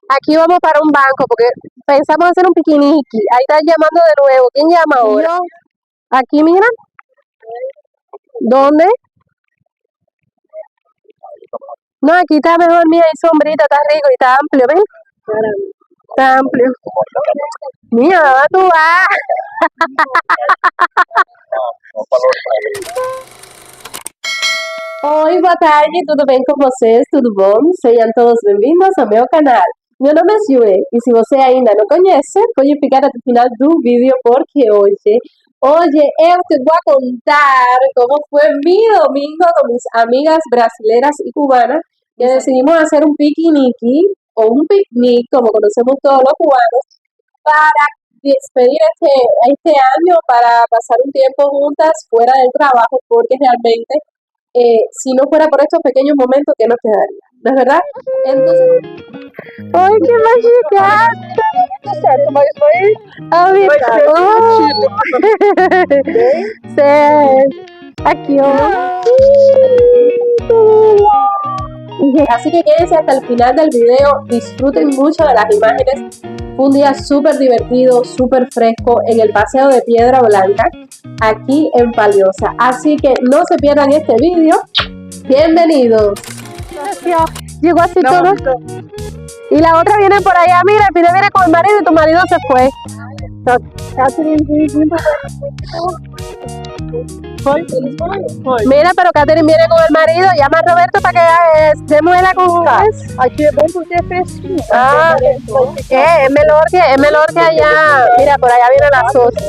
Aquí vamos para un banco porque pensamos hacer un piquiniqui. Ahí están llamando de nuevo. ¿Quién llama ahora? Aquí, mira. ¿Dónde? No, aquí está mejor, mira, hay sombrita, está rico y está amplio, ¿ves? Está amplio. Mira, tu vas. Oi, boa tarde, tudo bem com vocês? Tudo bom? Sejam todos bem-vindos ao meu canal. Meu nome é Júlia e se você ainda não conhece, pode ficar até o final do vídeo porque hoje eu te vou contar como foi mi domingo com mis amigas brasileiras y cubanas que decidimos hacer un piquiniqui o un picnic, como conocemos todos los cubanos, para despedir este año, para pasar un tiempo juntas fuera del trabajo, porque realmente si no fuera por estos pequeños momentos, ¿qué nos quedaría? ¿No es verdad? Entonces, ¡ay, qué mágica! Certo, mas vai Amiga, ser divertido. sí. Aquí, Así que quédense hasta el final del video, disfruten mucho de las imágenes. Fue un día súper divertido, súper fresco en el paseo de Piedra Blanca, aquí en Palioza. Así que no se pierdan este video. Bienvenidos. Llegó así todo. Y la otra viene por allá, mira, Pide viene con el marido y tu marido se fue. Mira, pero Catherine viene con el marido, llama a Roberto para que démosla con ustedes. Aqui é bom porque é fresquinho. Ah, es mejor que allá. Mira, por allá viene la sosa.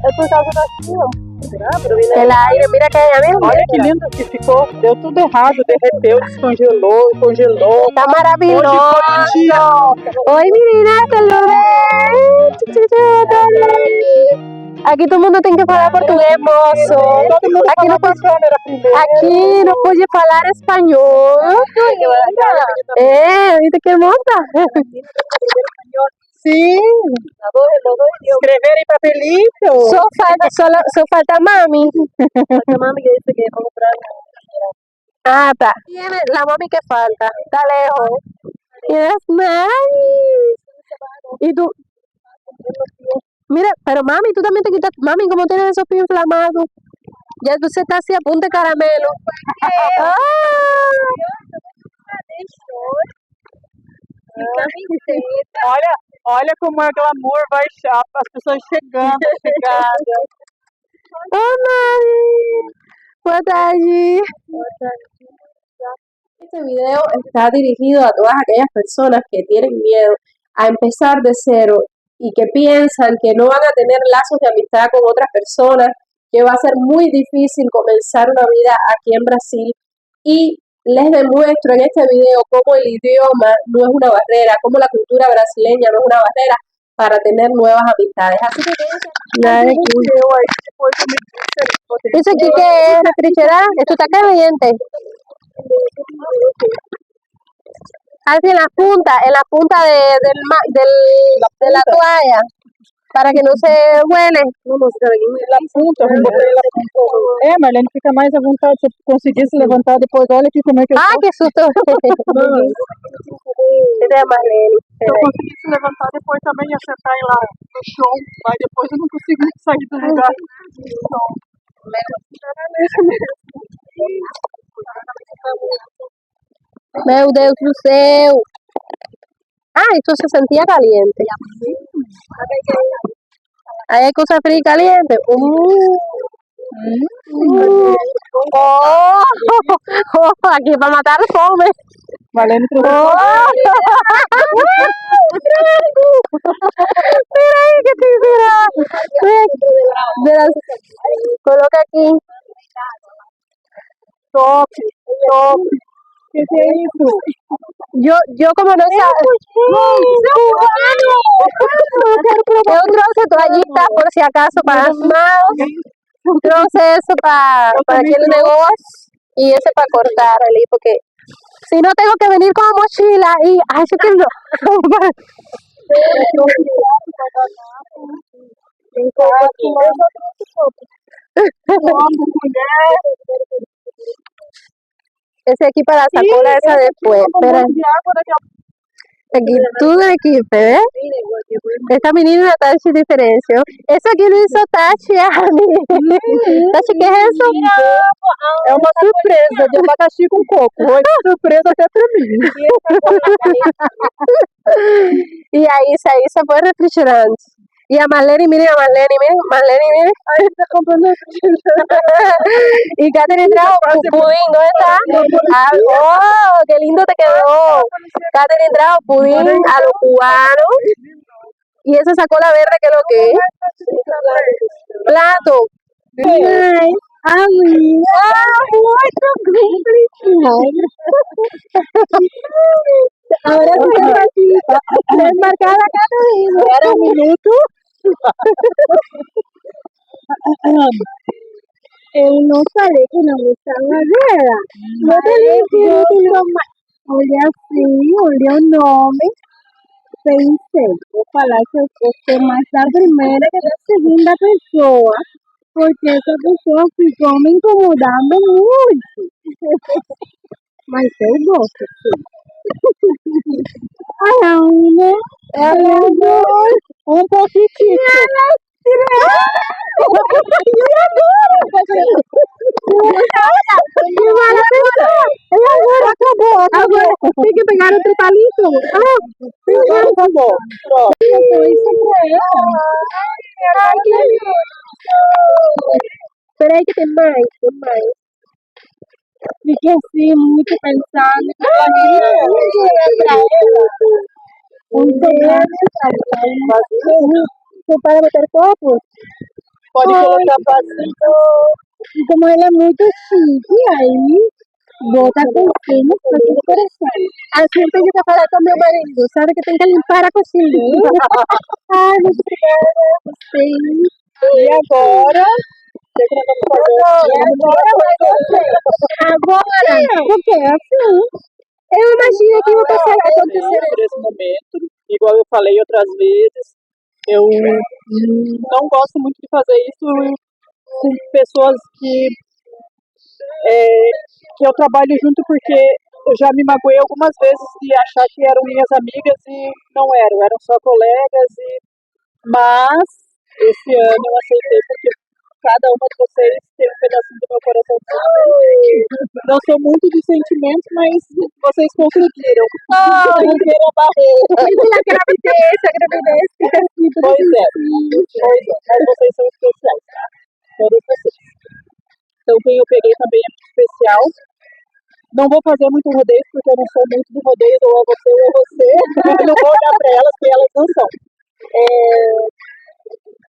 É por causa da chuva. El aire, mira que allá viene. Olha que lindo que ficou. Deu tudo errado, derreteu, descongelou, congelou. Está maravilloso. Hoy menina, aquí todo el mundo tiene que hablar portugués, mozo. Aquí no puede hablar español. ¿Viste qué hermosa? Sim. Escrever em papelito. Só falta mami. Falta mami que dice que vamos a comprar. Ah, está. Tiene la mami que falta. Está lejos. Yes, nice. Y tú. Mira, pero mami, tú también te quitas. Mami, ¿cómo tienes esos pies inflamados? Ya tú se estás así a punta de caramelo. Olha como é glamour, vai as pessoas chegando. Oh, mami. Boa tarde. Este video está dirigido a todas aquellas personas que tienen miedo a empezar de cero y que piensan que no van a tener lazos de amistad con otras personas, que va a ser muy difícil comenzar una vida aquí en Brasil. Y les demuestro en este video cómo el idioma no es una barrera, cómo la cultura brasileña no es una barrera para tener nuevas amistades. Así que ¿eso aquí qué es, Richera? Esto está caliente. Así en la punta de la toalla, para que no se huele. La punta, Marlene, fica mais à vontade se conseguir se levantar depois. Olha aqui como é que eu Ah, que susto! Esse é Marlene. Se eu conseguir se levantar depois também ia sentar lá no chão, mas depois eu não consigo sair do lugar. Meu Deus do céu! Ah, esto se sentía caliente. Ahí hay cosas frías y calientes. Aquí para matar fome. Marlene, Mira ahí que te mira. Coloca aquí. Top. ¿Qué es eso? Yo como no sabía. Es un trozo de toallita por si acaso para más. Un trozo de eso para aquel negocio y ese para cortar ali, porque si no tengo que venir con mochila y ay, yo que no. Esse aqui para a sacola, essa depois. Espera. Aqui, tudo aqui, né? Esta menina tá de diferença. Essa aqui não hizo Tati, Tati, que é isso? É uma surpresa de abacaxi com coco. Foi surpresa até pra mim. E aí, isso foi refrigerante. E a Marlene, miren, miren. Aí tá comprando Y Katherine trajo pudín, ¿dónde está? ¡Oh, qué lindo te quedó! Katherine trajo pudín a lo cubano. Y esa sacola verde, ¿qué es lo que es? Plato. Nice. Muito Ahora sí es marcada Katherine. Era um minuto. Eu não falei que não gostava dela. Mas olhei assim, olhei o nome, pensei, vou falar que eu gostei mais da primeira que da segunda pessoa, porque essa pessoa ficou me incomodando muito. Mas eu gosto, sim. Ai, Ana, ela adora. Um pouquinho. Agora tem que pegar outro palito. Acabou. Pronto. Peraí que tem mais. Fiquei assim, muito pensando. Você para meter copos? Pode colocar passinho. E como ele é muito chique, aí bota com cima para o coração. Assim tem que falar com meu marido, sabe que tem que limpar a cozinha. Ai, muito obrigada. Gostei. E agora? Agora, porque é assim. Eu imagino que vai passar a acontecer. Por esse momento, igual eu falei outras vezes, eu não gosto muito de fazer isso com pessoas que eu trabalho junto, porque eu já me magoei algumas vezes de achar que eram minhas amigas e não eram só colegas. Mas esse ano eu aceitei porque cada uma de vocês tem um pedacinho do meu coração. Não sou muito de sentimentos, mas vocês conseguiram. Romper a barreira. A gravidez. Pois é. Mas vocês são especiais, tá? Todos vocês. Então, quem eu peguei também é muito especial. Não vou fazer muito rodeio, porque eu não sou muito de rodeio, ou é você ou é você. Eu não vou olhar para elas, porque elas não são.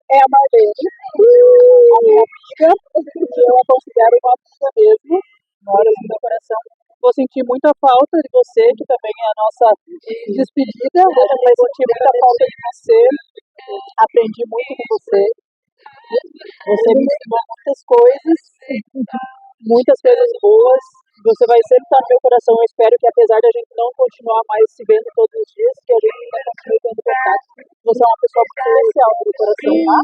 É a Marlene, a minha amiga, que eu a considero uma amiga mesmo, mora no meu coração. Vou sentir muita falta de você, que também é a nossa despedida. Eu também senti muita falta de você, aprendi muito com você. Você me ensinou muitas coisas boas. Você vai sempre estar no meu coração. Eu espero que, apesar de a gente não continuar mais se vendo todos os dias, que a gente ainda continue tendo contato. Você é uma pessoa muito especial no meu coração, tá?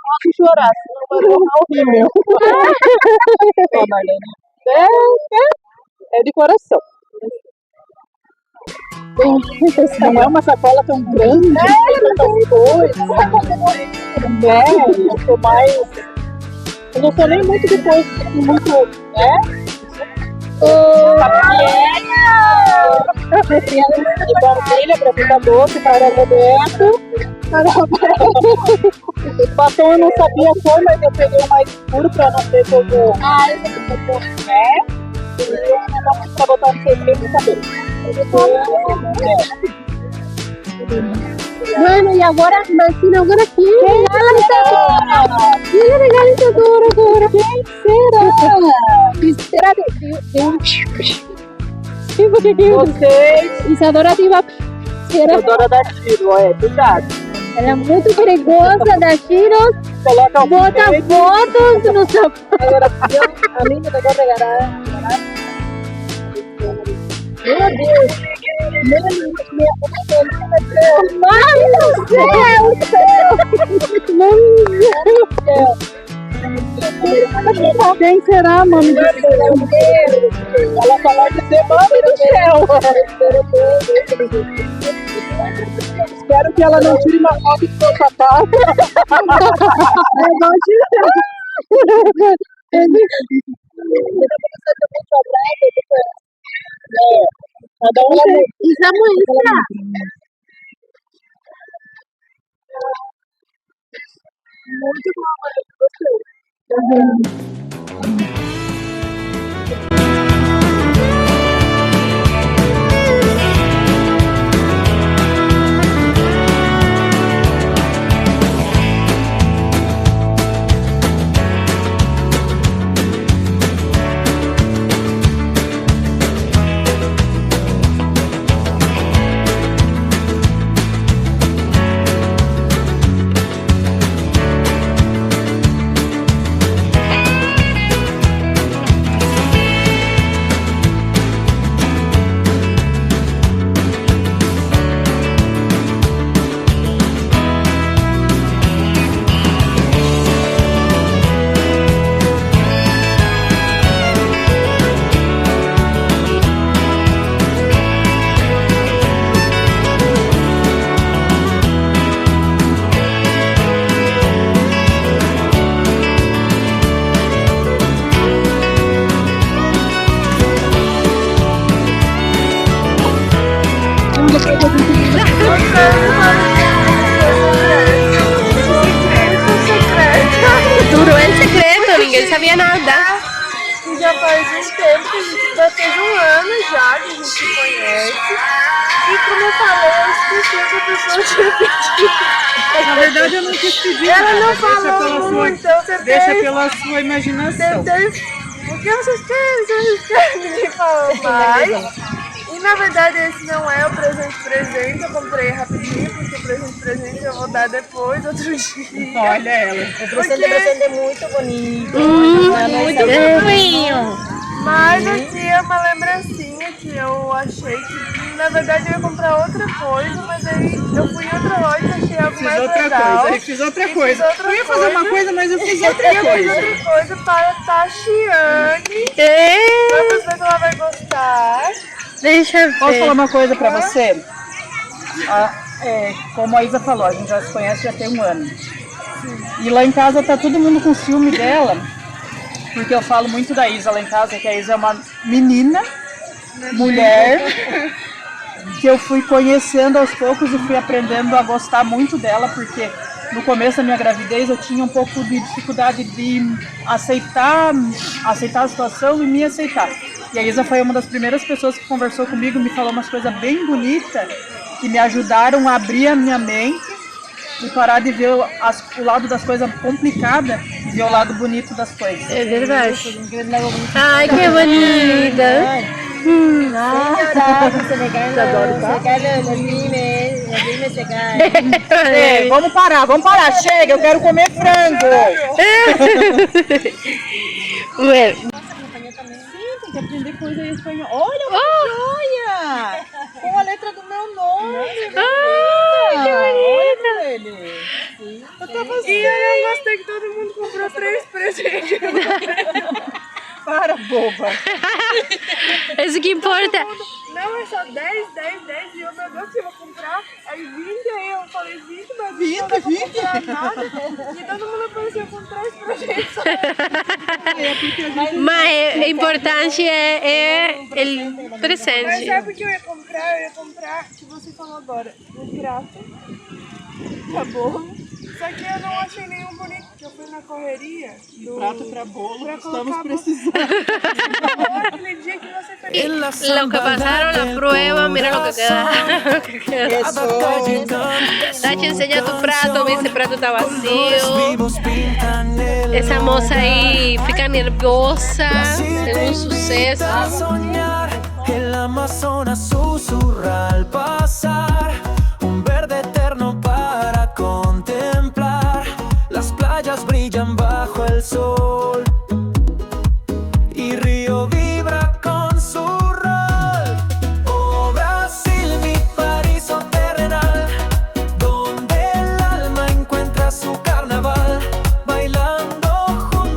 Posso chorar, senão vai tomar o rímel. Ó, Marlene. É de coração. Não é uma sacola tão grande, tantas coisas. Eu sou mais. Eu não sou nem muito de coisa, muito, né? De família, apresentador, para Roberto. O batom eu não sabia a cor, mas eu peguei o mais escuro para não ter todo. E um negócio para botar no seu cabelo. Bueno, y ahora, Martina, agora quem regala essa dor agora? Quem será? Vocês. Isadora Diva. Isadora da Tiro, cuidado. Ela é muito perigosa, da Tiro. Coloca bota fotos no sapato. Agora, a mim me pegou regalar. Meu Deus! Ai, meu Deus! Meu Deus! Quem será, mano? Ela falou de ser mãe do céu. Espero que ela não tire uma foto do seu papai. Não tire. Isso é muito. Muito bom, Durou em secreto, ninguém sabia nada. Já faz um tempo que a gente vai fazer um ano já que a gente se conhece. E como eu falei, eu esqueci que a pessoa tinha pedido. Na verdade, eu não quis pedir. Ela não falou muito, então você Deixa pela sua imaginação. O que vocês querem? Ninguém falou mais. E na verdade esse não é o presente, eu comprei rapidinho, porque o presente eu vou dar depois, outro dia. Olha ela. O presente é muito bonito. Muito fofinho. Mas aqui é uma lembrancinha que eu achei que, na verdade, eu ia comprar outra coisa, mas aí eu fui em outra loja e achei algo mais legal. Fiz outra coisa. Eu ia fazer uma coisa, mas eu fiz outra Eu fiz outra coisa para a Tashiane. É, Vamos ver se ela vai gostar. deixa eu Posso falar ver. uma coisa pra você? Como a Isa falou, a gente já se conhece já tem um ano. E lá em casa tá todo mundo com ciúme dela, porque eu falo muito da Isa lá em casa, que a Isa é uma menina, mulher, que eu fui conhecendo aos poucos e fui aprendendo a gostar muito dela, porque no começo da minha gravidez eu tinha um pouco de dificuldade de aceitar a situação e me aceitar. E a Isa foi uma das primeiras pessoas que conversou comigo, me falou umas coisas bem bonitas, que me ajudaram a abrir a minha mente e parar de ver o lado das coisas complicadas e ver o lado bonito das coisas. É verdade. Ai, que bonita. Vamos parar, chega, eu quero comer frango. Bueno, Tem que aprender coisa em espanhol. Olha, uma joia! Com a letra do meu nome. que bonita. Olha ele. E aí eu gostei que todo mundo comprou 3 presentes. Para, boba. Isso que importa. Não, é só 10, e eu, meu Deus, que eu vou comprar. Aí 20, aí eu falei 20, mas 20, não vou comprar nada. E todo mundo apareceu com 3 presentes. Mas o importante é o Mas presente. sabe o que eu ia comprar? Eu ia comprar, que você falou agora, um prato. Tá bom. Só que eu não achei nenhum bonito, porque eu fui na correria do... Prato para bolo, pra estamos colocar precisando. aquele dia que você fez. Lo que pasaron la prueba, mira lo que queda. Tachi, enseña tu prato, ese prato está vacío. Esa moza ahí fica nerviosa, es un suceso. Soñar, el Amazonas susurra al pasar, un verde eterno para contemplar. Las playas brillan bajo el sol y Río vibra con su rol. Oh Brasil, mi paraíso terrenal, donde el alma encuentra su carnaval, bailando juntos.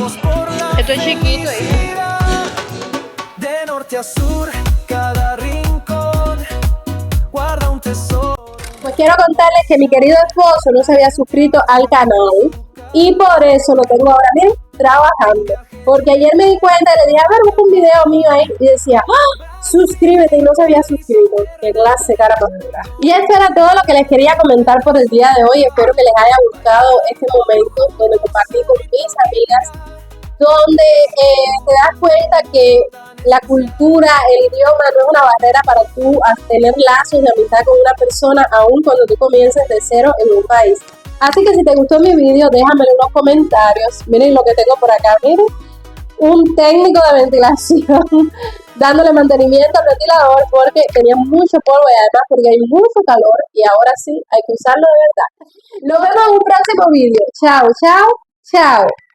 Vamos por la Esto es chiquito, felicidad. De norte a sur, cada rincón guarda un tesoro. Pues quiero contarles que mi querido esposo no se había suscrito al canal y por eso lo tengo ahora bien trabajando. Porque ayer me di cuenta y le dije, a ver, busca un video mío ahí y decía, ¡ah! Suscríbete, y no se había suscrito. Qué clase cara más dura. Y esto era todo lo que les quería comentar por el día de hoy. Espero que les haya gustado este momento donde compartí con mis amigas, donde te das cuenta que la cultura, el idioma no es una barrera para tú tener lazos de amistad con una persona, aun cuando tú comiences de cero en un país. Así que si te gustó mi video, déjamelo en los comentarios. Miren lo que tengo por acá, miren. Un técnico de ventilación dándole mantenimiento al ventilador porque tenía mucho polvo y además porque hay mucho calor y ahora sí hay que usarlo de verdad. Nos vemos en un próximo video. Chao, chao, chao.